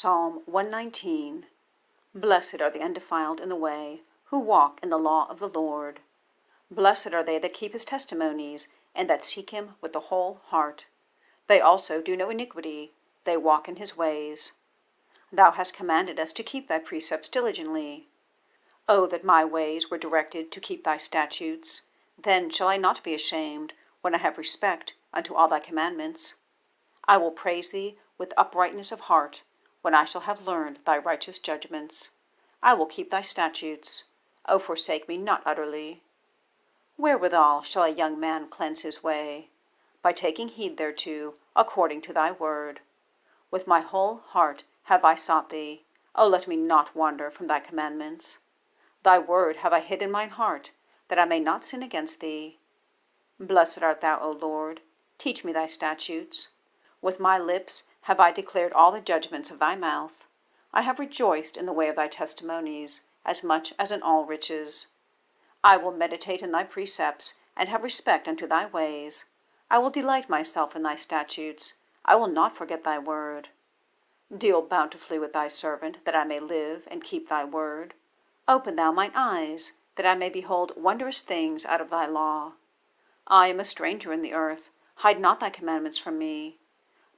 Psalm 119. Blessed are the undefiled in the way, who walk in the law of the Lord. Blessed are they that keep his testimonies, and that seek him with the whole heart. They also do no iniquity, they walk in his ways. Thou hast commanded us to keep thy precepts diligently. O that my ways were directed to keep thy statutes! Then shall I not be ashamed, when I have respect unto all thy commandments. I will praise thee with uprightness of heart, when I shall have learned thy righteous judgments. I will keep thy statutes. O forsake me not utterly. Wherewithal shall a young man cleanse his way? By taking heed thereto, according to thy word. With my whole heart have I sought thee. O let me not wander from thy commandments. Thy word have I hid in mine heart, that I may not sin against thee. Blessed art thou, O Lord. Teach me thy statutes. With my lips have I declared all the judgments of thy mouth. I have rejoiced in the way of thy testimonies, as much as in all riches. I will meditate in thy precepts, and have respect unto thy ways. I will delight myself in thy statutes. I will not forget thy word. Deal bountifully with thy servant, that I may live and keep thy word. Open thou mine eyes, that I may behold wondrous things out of thy law. I am a stranger in the earth. Hide not thy commandments from me.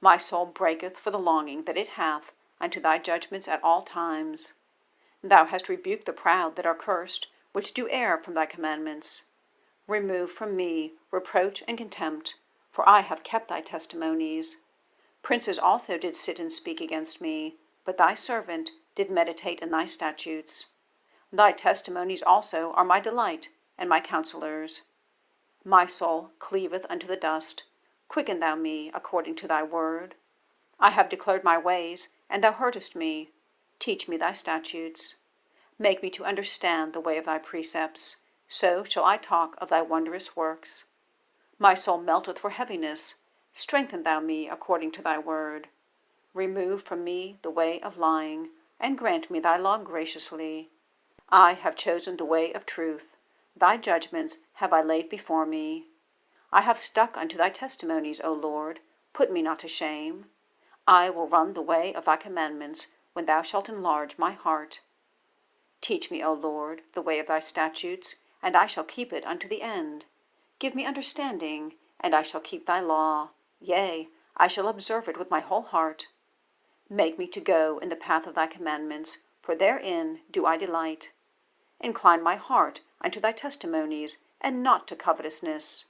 My soul breaketh for the longing that it hath unto thy judgments at all times. Thou hast rebuked the proud that are cursed, which do err from thy commandments. Remove from me reproach and contempt, for I have kept thy testimonies. Princes also did sit and speak against me, but thy servant did meditate in thy statutes. Thy testimonies also are my delight, and my counselors. My soul cleaveth unto the dust. Quicken thou me according to thy word. I have declared my ways, and thou heardest me. Teach me thy statutes. Make me to understand the way of thy precepts, so shall I talk of thy wondrous works. My soul melteth for heaviness. Strengthen thou me according to thy word. Remove from me the way of lying, and grant me thy law graciously. I have chosen the way of truth. Thy judgments have I laid before me. I have stuck unto thy testimonies, O Lord. Put me not to shame. I will run the way of thy commandments, when thou shalt enlarge my heart. Teach me, O Lord, the way of thy statutes, and I shall keep it unto the end. Give me understanding, and I shall keep thy law. Yea, I shall observe it with my whole heart. Make me to go in the path of thy commandments, for therein do I delight. Incline my heart unto thy testimonies, and not to covetousness.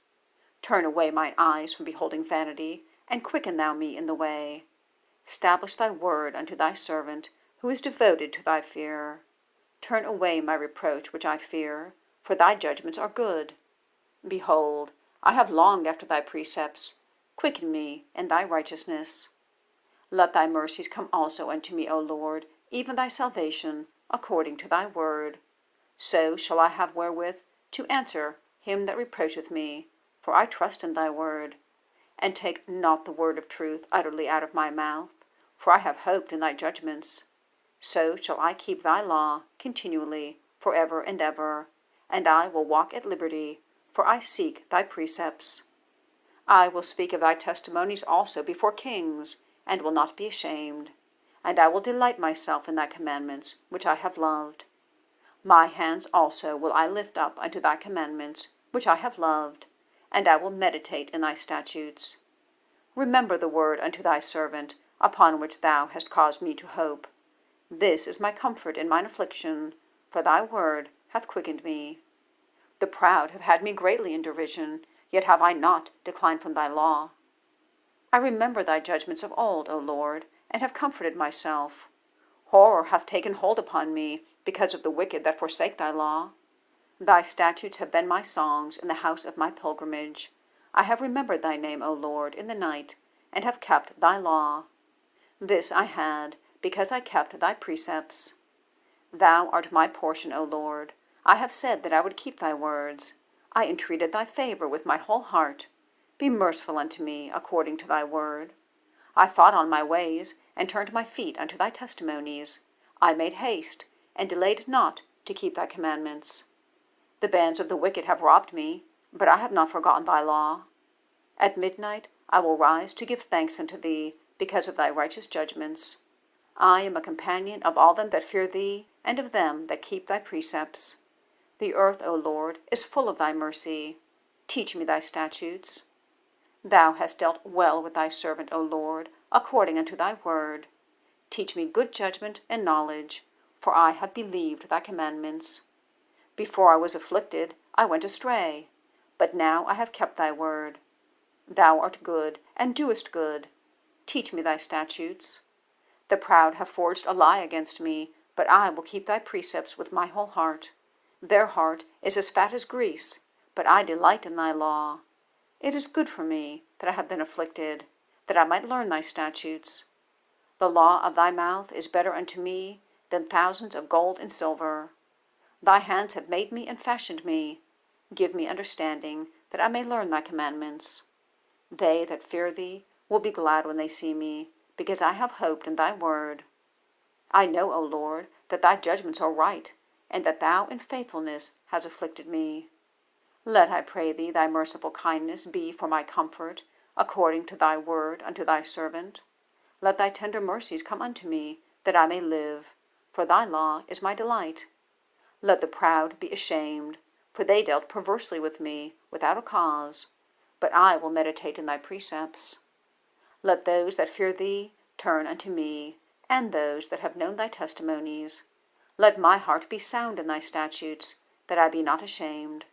Turn away mine eyes from beholding vanity, and quicken thou me in the way. Stablish thy word unto thy servant, who is devoted to thy fear. Turn away my reproach which I fear, for thy judgments are good. Behold, I have longed after thy precepts. Quicken me in thy righteousness. Let thy mercies come also unto me, O Lord, even thy salvation, according to thy word. So shall I have wherewith to answer him that reproacheth me, for I trust in thy word. And take not the word of truth utterly out of my mouth, for I have hoped in thy judgments. So shall I keep thy law continually, for ever and ever, and I will walk at liberty, for I seek thy precepts. I will speak of thy testimonies also before kings, and will not be ashamed. And I will delight myself in thy commandments, which I have loved. My hands also will I lift up unto thy commandments, which I have loved, and I will meditate in thy statutes. Remember the word unto thy servant, upon which thou hast caused me to hope. This is my comfort in mine affliction, for thy word hath quickened me. The proud have had me greatly in derision, yet have I not declined from thy law. I remember thy judgments of old, O Lord, and have comforted myself. Horror hath taken hold upon me, because of the wicked that forsake thy law. Thy statutes have been my songs in the house of my pilgrimage. I have remembered thy name, O Lord, in the night, and have kept thy law. This I had, because I kept thy precepts. Thou art my portion, O Lord. I have said that I would keep thy words. I entreated thy favor with my whole heart. Be merciful unto me, according to thy word. I thought on my ways, and turned my feet unto thy testimonies. I made haste, and delayed not to keep thy commandments. The bands of the wicked have robbed me, but I have not forgotten thy law. At midnight I will rise to give thanks unto thee, because of thy righteous judgments. I am a companion of all them that fear thee, and of them that keep thy precepts. The earth, O Lord, is full of thy mercy. Teach me thy statutes. Thou hast dealt well with thy servant, O Lord, according unto thy word. Teach me good judgment and knowledge, for I have believed thy commandments. Before I was afflicted, I went astray, but now I have kept thy word. Thou art good, and doest good. Teach me thy statutes. The proud have forged a lie against me, but I will keep thy precepts with my whole heart. Their heart is as fat as grease, but I delight in thy law. It is good for me that I have been afflicted, that I might learn thy statutes. The law of thy mouth is better unto me than thousands of gold and silver. Thy hands have made me and fashioned me. Give me understanding, that I may learn thy commandments. They that fear thee will be glad when they see me, because I have hoped in thy word. I know, O Lord, that thy judgments are right, and that thou in faithfulness hast afflicted me. Let, I pray thee, thy merciful kindness be for my comfort, according to thy word unto thy servant. Let thy tender mercies come unto me, that I may live, for thy law is my delight. Let the proud be ashamed, for they dealt perversely with me, without a cause. But I will meditate in thy precepts. Let those that fear thee turn unto me, and those that have known thy testimonies. Let my heart be sound in thy statutes, that I be not ashamed.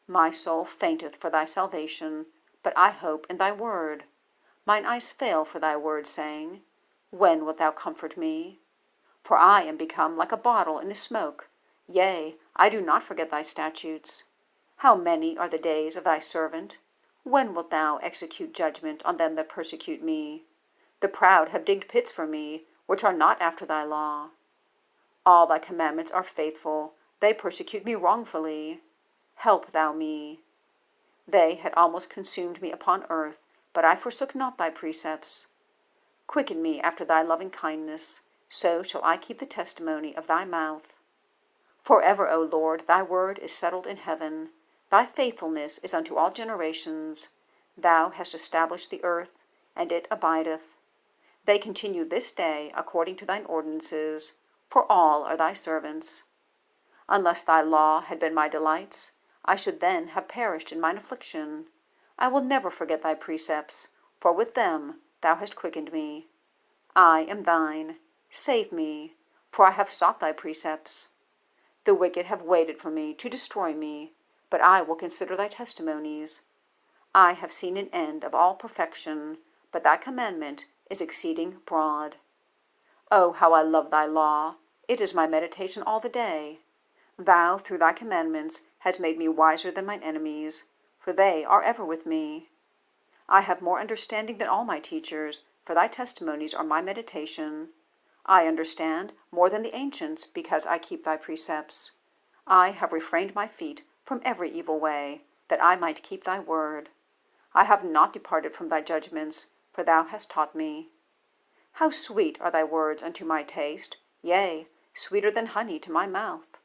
My soul fainteth for thy salvation, but I hope in thy word. Mine eyes fail for thy word, saying, When wilt thou comfort me? For I am become like a bottle in the smoke. Yea, I do not forget thy statutes. How many are the days of thy servant? When wilt thou execute judgment on them that persecute me? The proud have digged pits for me, which are not after thy law. All thy commandments are faithful. They persecute me wrongfully. Help thou me. They had almost consumed me upon earth, but I forsook not thy precepts. Quicken me after thy loving kindness, so shall I keep the testimony of thy mouth. Forever, O Lord, thy word is settled in heaven. Thy faithfulness is unto all generations. Thou hast established the earth, and it abideth. They continue this day according to thine ordinances, for all are thy servants. Unless thy law had been my delights, I should then have perished in mine affliction. I will never forget thy precepts, for with them thou hast quickened me. I am thine. Save me, for I have sought thy precepts. The wicked have waited for me to destroy me, but I will consider thy testimonies. I have seen an end of all perfection, but thy commandment is exceeding broad. Oh, how I love thy law! It is my meditation all the day. Thou, through thy commandments, hast made me wiser than mine enemies, for they are ever with me. I have more understanding than all my teachers, for thy testimonies are my meditation. I understand more than the ancients, because I keep thy precepts. I have refrained my feet from every evil way, that I might keep thy word. I have not departed from thy judgments, for thou hast taught me. How sweet are thy words unto my taste, yea, sweeter than honey to my mouth.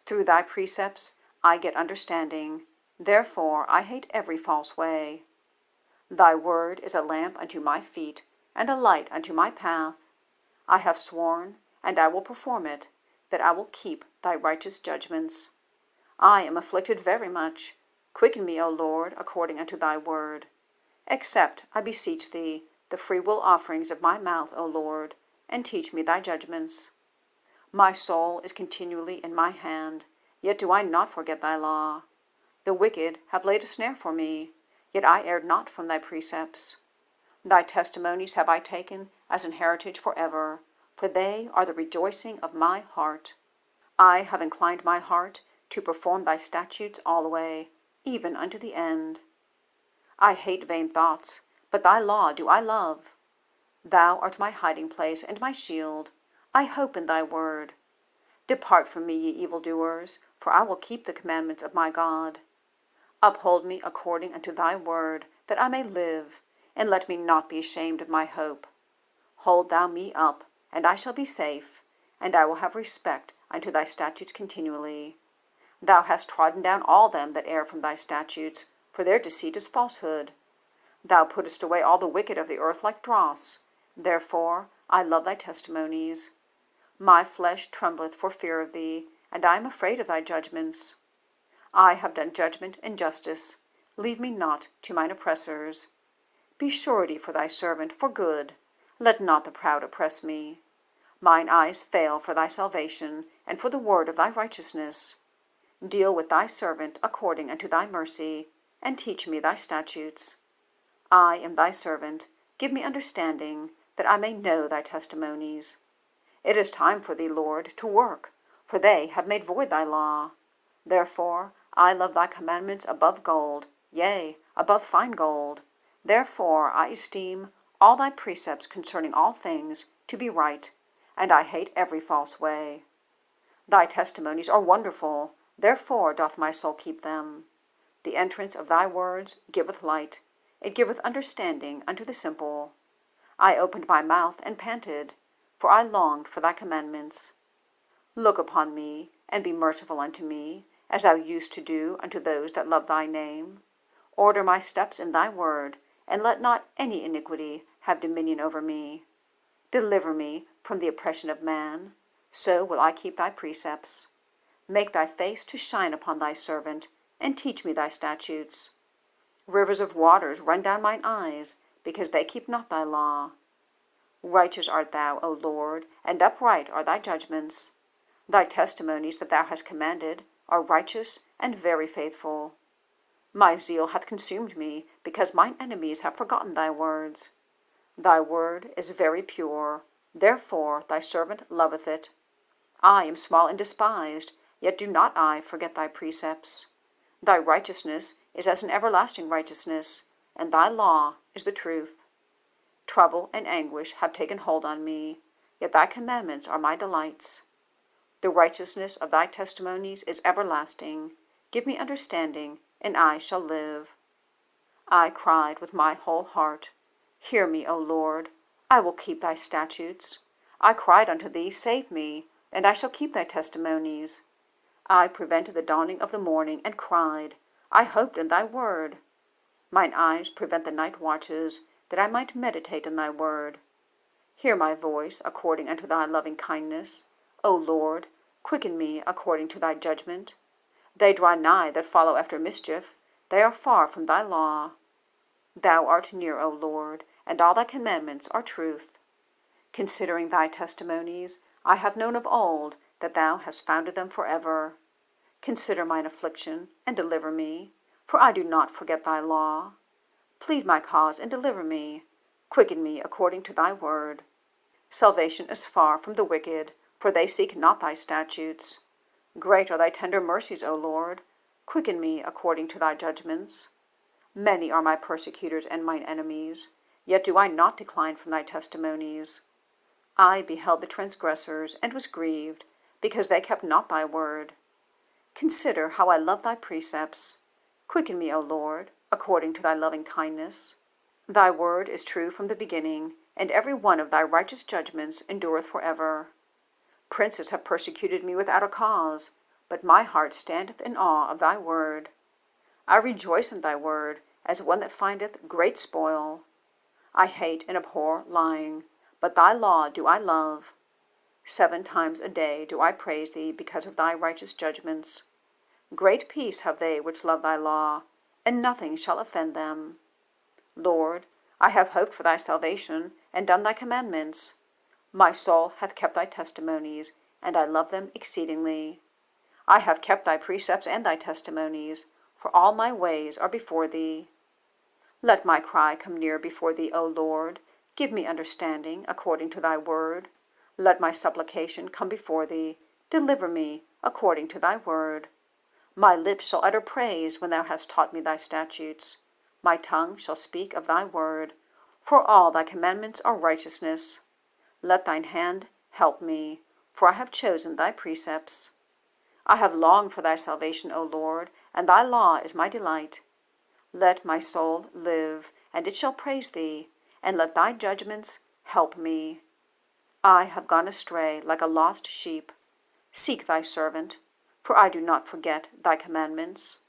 Through thy precepts I get understanding, therefore I hate every false way. Thy word is a lamp unto my feet, and a light unto my path. I have sworn, and I will perform it, that I will keep thy righteous judgments. I am afflicted very much. Quicken me, O Lord, according unto thy word. Accept, I beseech thee, the freewill offerings of my mouth, O Lord, and teach me thy judgments. My soul is continually in my hand, yet do I not forget thy law. The wicked have laid a snare for me, yet I erred not from thy precepts. Thy testimonies have I taken as an heritage forever, for they are the rejoicing of my heart. I have inclined my heart to perform thy statutes alway, even unto the end. I hate vain thoughts, but thy law do I love. Thou art my hiding place and my shield. I hope in thy word. Depart from me, ye evildoers, for I will keep the commandments of my God. Uphold me according unto thy word, that I may live, and let me not be ashamed of my hope. Hold thou me up, and I shall be safe, and I will have respect unto thy statutes continually. Thou hast trodden down all them that err from thy statutes, for their deceit is falsehood. Thou puttest away all the wicked of the earth like dross. Therefore I love thy testimonies. My flesh trembleth for fear of thee, and I am afraid of thy judgments. I have done judgment and justice. Leave me not to mine oppressors. Be surety for thy servant for good. Let not the proud oppress me. Mine eyes fail for thy salvation, and for the word of thy righteousness. Deal with thy servant according unto thy mercy, and teach me thy statutes. I am thy servant. Give me understanding, that I may know thy testimonies. It is time for thee, Lord, to work, for they have made void thy law. Therefore I love thy commandments above gold, yea, above fine gold. Therefore I esteem all thy precepts concerning all things to be right, and I hate every false way. Thy testimonies are wonderful, therefore doth my soul keep them. The entrance of thy words giveth light, it giveth understanding unto the simple. I opened my mouth and panted, for I longed for thy commandments. Look upon me, and be merciful unto me, as thou used to do unto those that love thy name. Order my steps in thy word, and let not any iniquity have dominion over me. Deliver me from the oppression of man, so will I keep thy precepts. Make thy face to shine upon thy servant, and teach me thy statutes. Rivers of waters run down mine eyes, because they keep not thy law. Righteous art thou, O Lord, and upright are thy judgments. Thy testimonies that thou hast commanded are righteous and very faithful. My zeal hath consumed me, because mine enemies have forgotten thy words. Thy word is very pure, therefore thy servant loveth it. I am small and despised, yet do not I forget thy precepts. Thy righteousness is as an everlasting righteousness, and thy law is the truth. Trouble and anguish have taken hold on me, yet thy commandments are my delights. The righteousness of thy testimonies is everlasting. Give me understanding, and I shall live. I cried with my whole heart, Hear me, O Lord, I will keep thy statutes. I cried unto thee, Save me, and I shall keep thy testimonies. I prevented the dawning of the morning, and cried, I hoped in thy word. Mine eyes prevent the night watches, that I might meditate in thy word. Hear my voice according unto thy loving kindness. O Lord, quicken me according to thy judgment. They draw nigh that follow after mischief, they are far from thy law. Thou art near, O Lord, and all thy commandments are truth. Considering thy testimonies, I have known of old that thou hast founded them forever. Consider mine affliction, and deliver me, for I do not forget thy law. Plead my cause, and deliver me. Quicken me according to thy word. Salvation is far from the wicked, for they seek not thy statutes. Great are thy tender mercies, O Lord. Quicken me according to thy judgments. Many are my persecutors and mine enemies, yet do I not decline from thy testimonies. I beheld the transgressors, and was grieved, because they kept not thy word. Consider how I love thy precepts. Quicken me, O Lord, according to thy loving kindness. Thy word is true from the beginning, and every one of thy righteous judgments endureth forever. Princes have persecuted me without a cause, but my heart standeth in awe of thy word. I rejoice in thy word, as one that findeth great spoil. I hate and abhor lying, but thy law do I love. 7 times a day do I praise thee because of thy righteous judgments. Great peace have they which love thy law, and nothing shall offend them. Lord, I have hoped for thy salvation, and done thy commandments. My soul hath kept thy testimonies, and I love them exceedingly. I have kept thy precepts and thy testimonies, for all my ways are before thee. Let my cry come near before thee, O Lord. Give me understanding according to thy word. Let my supplication come before thee. Deliver me according to thy word. My lips shall utter praise when thou hast taught me thy statutes. My tongue shall speak of thy word, for all thy commandments are righteousness. Let thine hand help me, for I have chosen thy precepts. I have longed for thy salvation, O Lord, and thy law is my delight. Let my soul live, and it shall praise thee, and let thy judgments help me. I have gone astray like a lost sheep. Seek thy servant, for I do not forget thy commandments.